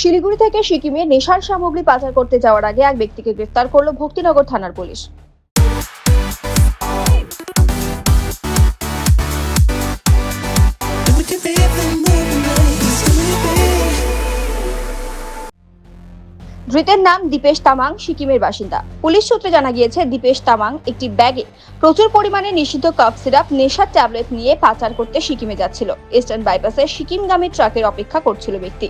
শিলিগুড়ি থেকে সিকিমে নেশার সামগ্রী পাচার করতে যাওয়ার আগে এক ব্যক্তিকে গ্রেফতার করল ভক্তিনগর থানার পুলিশ। ধৃতের নাম দীপেশ তামাং, সিকিমের বাসিন্দা। পুলিশ সূত্রে জানা গিয়েছে, দীপেশ তামাং একটি ব্যাগে প্রচুর পরিমাণে নিষিদ্ধ কাপ সিরাপ, নেশার ট্যাবলেট নিয়ে পাচার করতে সিকিমে যাচ্ছিল। ইস্টার্ন বাইপাসে সিকিমগামী ট্রাকের অপেক্ষা করছিল ব্যক্তি।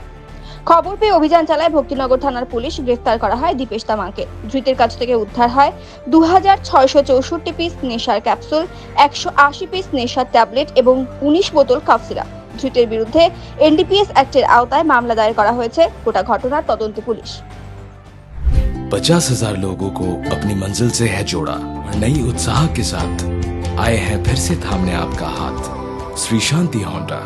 খবর পেয়ে অভিযান চালায় ভক্তিনগর থানার পুলিশ। গ্রেফতার করা হয় দীপেশ তামাংকে। ধৃতের কাছ থেকে উদ্ধার হয় 2664 পিস নেশার ক্যাপসুল, 180 পিস নেশার ট্যাবলেট এবং 19 বোতল কাপ সিরাপ। ধৃতের বিরুদ্ধে এনডিপিএস অ্যাক্টের আওতায় মামলা দায়ের করা হয়েছে। গোটা ঘটনার তদন্তে পুলিশ। 50,000 लोगों को अपनी मंजिल से है जोड़ा और नई उत्साह के साथ आए हैं फिर से थामने आपका हाथ। श्री शांति होंडा।